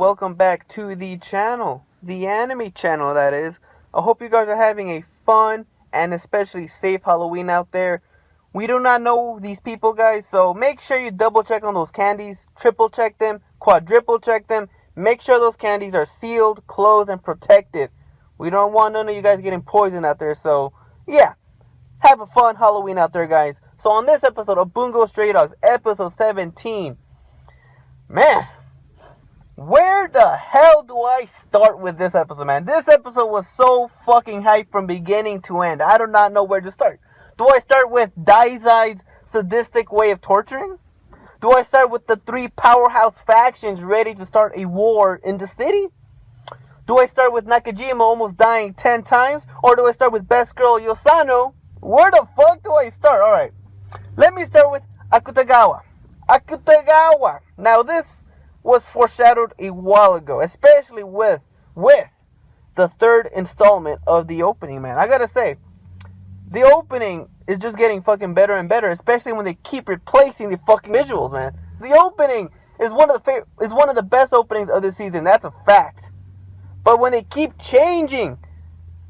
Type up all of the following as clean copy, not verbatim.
welcome back to the channel, the anime channel that is. I hope you guys are having a fun and especially safe Halloween out there. We do not know these people, guys, so make sure you double check on those candies, triple check them, quadruple check them. Make sure those candies are sealed, closed, and protected. We don't want none of you guys getting poisoned out there, so yeah. Have a fun Halloween out there, guys. So on this episode of Bungo Stray Dogs, episode 17, man, where the hell do I start with this episode, man? This episode was so fucking hyped from beginning to end. I do not know where to start. Do I start with Daizai's sadistic way of torturing? Do I start with the three powerhouse factions ready to start a war in the city? Do I start with Nakajima almost dying 10 times? Or do I start with best girl Yosano? Where the fuck do I start? Alright, let me start with Akutagawa. Akutagawa. Now this was foreshadowed a while ago, especially with the third installment of the opening, man. I gotta say, the opening is just getting fucking better and better, especially when they keep replacing the fucking visuals, man. The opening is one of the best openings of the season. That's a fact. But when they keep changing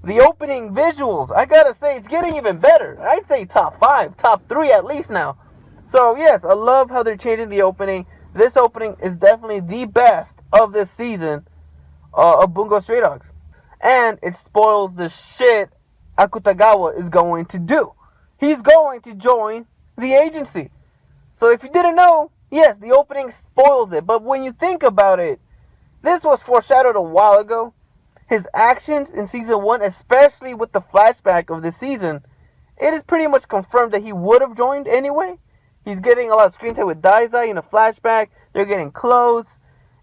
the opening visuals, I gotta say, it's getting even better. I'd say top 5, top 3 at least now. So yes, I love how they're changing the opening. This opening is definitely the best of this season of Bungo Stray Dogs. And it spoils the shit Akutagawa is going to do. He's going to join the agency. So if you didn't know, yes, the opening spoils it. But when you think about it, this was foreshadowed a while ago. His actions in season 1, especially with the flashback of this season, it is pretty much confirmed that he would have joined anyway. He's getting a lot of screen time with Daizai in a flashback. They're getting close.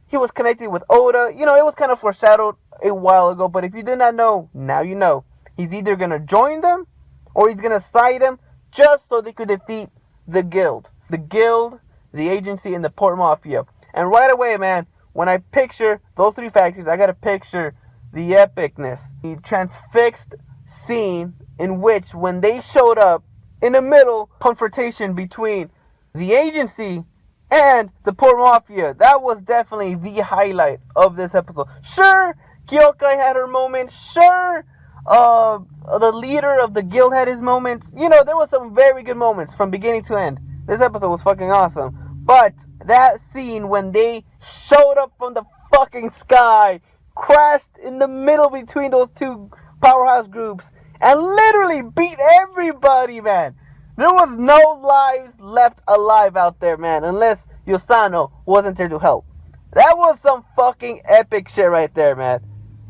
He was connected with Oda. You know, it was kind of foreshadowed a while ago. But if you did not know, now you know. He's either going to join them or he's going to side them just so they could defeat the guild. The guild, the agency, and the Port Mafia. And right away, man, when I picture those three factions, I got to picture the epicness. The transfixed scene in which when they showed up in the middle confrontation between the agency and the Port Mafia. That was definitely the highlight of this episode. Sure, Kyokai had her moments. Sure, the leader of the guild had his moments. You know, there was some very good moments from beginning to end. This episode was fucking awesome. But that scene when they showed up from the fucking sky, crashed in the middle between those two powerhouse groups, and literally beat everybody, man. There was no lives left alive out there, man, unless Yosano wasn't there to help. That was some fucking epic shit right there, man.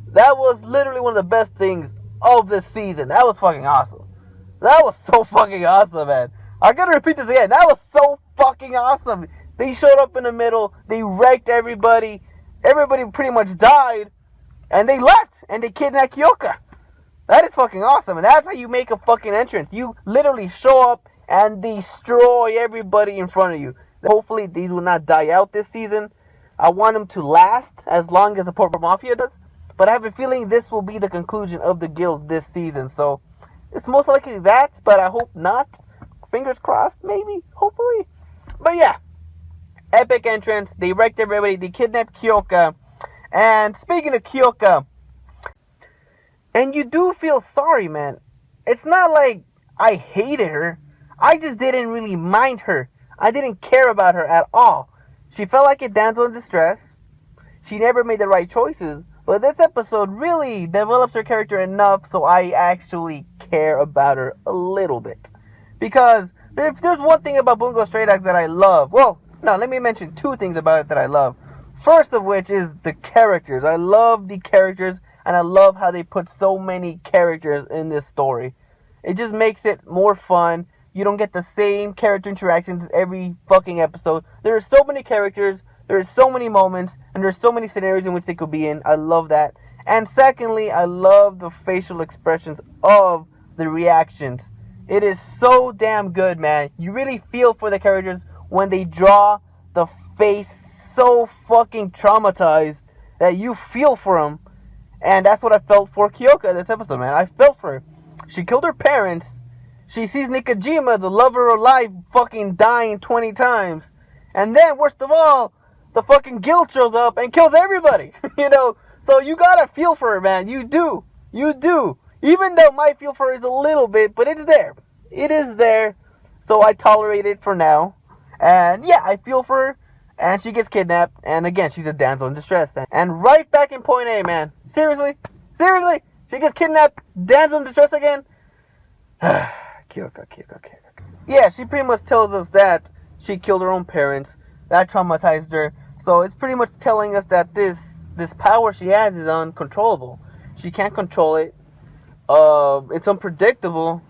That was literally one of the best things of this season. That was fucking awesome. That was so fucking awesome, man. I gotta repeat this again. That was so fucking awesome. They showed up in the middle. They wrecked everybody. Everybody pretty much died. And they left. And they kidnapped Kyoka. That is fucking awesome. And that's how you make a fucking entrance. You literally show up and destroy everybody in front of you. Hopefully they do not die out this season. I want them to last as long as the Port Mafia does. But I have a feeling this will be the conclusion of the guild this season. So it's most likely that, but I hope not. Fingers crossed, maybe, hopefully. But yeah, epic entrance. They wrecked everybody. They kidnapped Kyoka. And speaking of Kyoka, and you do feel sorry, man. It's not like I hated her. I just didn't really mind her. I didn't care about her at all. She felt like a damsel in distress. She never made the right choices. But this episode really develops her character enough so I actually care about her a little bit. Because if there's one thing about Bungo Stray Dogs that I love, well, no, let me mention two things about it that I love. First of which is the characters. I love the characters. And I love how they put so many characters in this story. It just makes it more fun. You don't get the same character interactions every fucking episode. There are so many characters. There are so many moments. And there's so many scenarios in which they could be in. I love that. And secondly, I love the facial expressions of the reactions. It is so damn good, man. You really feel for the characters when they draw the face so fucking traumatized that you feel for them. And that's what I felt for Kyoka this episode, man. I felt for her. She killed her parents. She sees Nakajima, the lover of life, fucking dying 20 times. And then, worst of all, the fucking guild shows up and kills everybody. So you gotta feel for her, man. You do. Even though my feel for her is a little bit, but it's there. It is there. So I tolerate it for now. And yeah, I feel for her. And she gets kidnapped. And again, she's a damsel in distress. And right back in point A, man. Seriously? She gets kidnapped. Damsel in distress again. Kyoka. Yeah, she pretty much tells us that she killed her own parents. That traumatized her. So it's pretty much telling us that this power she has is uncontrollable. She can't control it. It's unpredictable.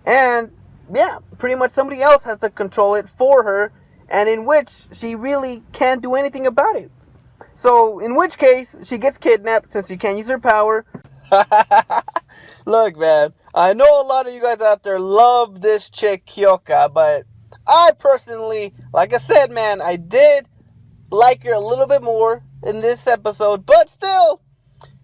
And yeah, pretty much somebody else has to control it for her, and in which she really can't do anything about it. So in which case, she gets kidnapped since she can't use her power. Look, man, I know a lot of you guys out there love this chick Kyoka, but I personally, like I said, man, I did like her a little bit more in this episode, but still,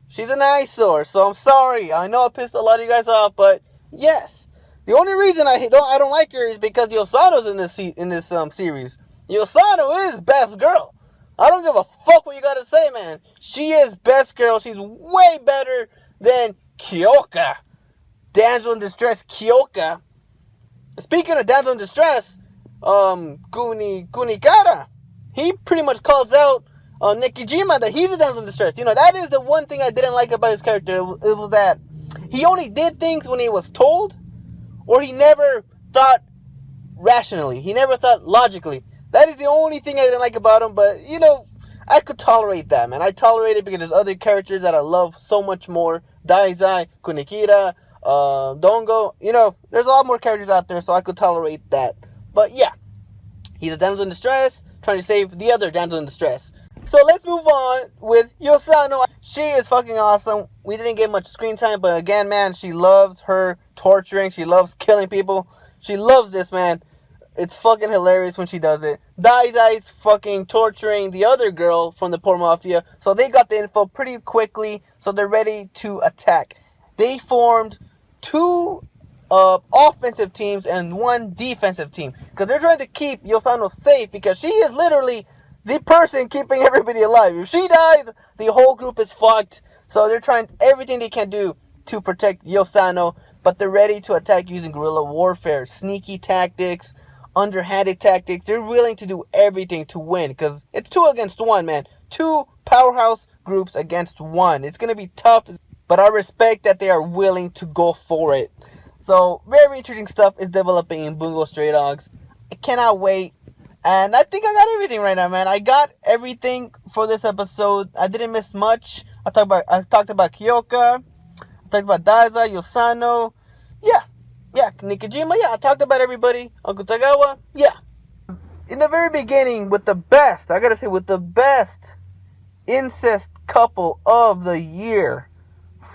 she's an eyesore, so I'm sorry. I know I pissed a lot of you guys off, but yes, the only reason I don't like her is because Yosano's in this series. Yosano is best girl. I don't give a fuck what you gotta say, man. She is best girl. She's way better than Kyoka. Damsel in distress Kyoka. Speaking of damsel in distress, Kunikara, he pretty much calls out Nekijima that he's a damsel in distress. That is the one thing I didn't like about his character. It was that he only did things when he was told, or he never thought rationally. He never thought logically. That is the only thing I didn't like about him, but, I could tolerate that, man. I tolerate it because there's other characters that I love so much more. Daizai, Kunikira, Dongo. There's a lot more characters out there, so I could tolerate that. But yeah, he's a damsel in distress, trying to save the other damsel in distress. So let's move on with Yosano. She is fucking awesome. We didn't get much screen time, but again, man, she loves her torturing. She loves killing people. She loves this, man. It's fucking hilarious when she does it. Daizai's fucking torturing the other girl from the Poor Mafia. So they got the info pretty quickly. So they're ready to attack. They formed 2 offensive teams and 1 defensive team. Because they're trying to keep Yosano safe. Because she is literally the person keeping everybody alive. If she dies, the whole group is fucked. So they're trying everything they can do to protect Yosano. But they're ready to attack using guerrilla warfare. Sneaky tactics. Underhanded tactics. They're willing to do everything to win, because it's 2 against 1, man. 2 powerhouse groups against 1. It's gonna be tough, but I respect that they are willing to go for it. So very interesting stuff is developing in Bungo Stray Dogs. I cannot wait, and I think I got everything right now, man. I got everything for this episode. I didn't miss much. I talked about Kyoka. I talked about Daza, Yosano. Yeah, Nikijima, I talked about everybody. Uncle Tagawa, in the very beginning, with the best incest couple of the year.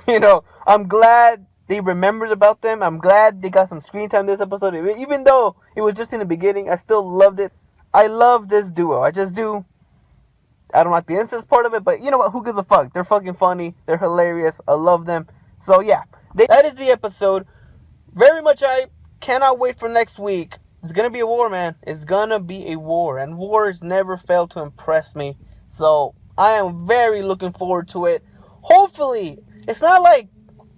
I'm glad they remembered about them. I'm glad they got some screen time this episode. Even though it was just in the beginning, I still loved it. I love this duo. I just do. I don't like the incest part of it, but you know what? Who gives a fuck? They're fucking funny. They're hilarious. I love them. So yeah, that is the episode. Very much I cannot wait for next week. It's going to be a war, man. It's going to be a war. And wars never fail to impress me. So I am very looking forward to it. Hopefully, it's not like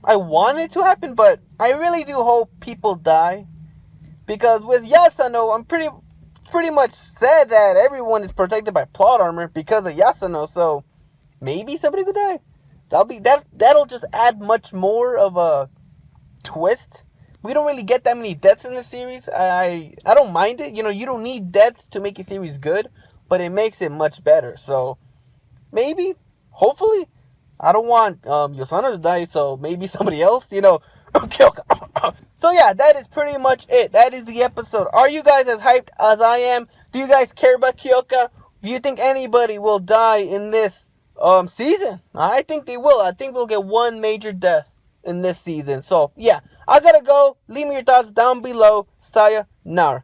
I want it to happen, but I really do hope people die. Because with Yasano, I'm pretty much said that everyone is protected by plot armor because of Yasano. So maybe somebody could die. That'll just add much more of a twist. We don't really get that many deaths in the series. I don't mind it. You don't need deaths to make a series good, but it makes it much better. So maybe, hopefully, I don't want Yosano to die, so maybe somebody else, Okay. So yeah, that is pretty much it. That is the episode. Are you guys as hyped as I am? Do you guys care about Kyoka? Do you think anybody will die in this season? I think they will. I think we'll get 1 major death in this season. So yeah, I gotta go. Leave me your thoughts down below. Sayonara.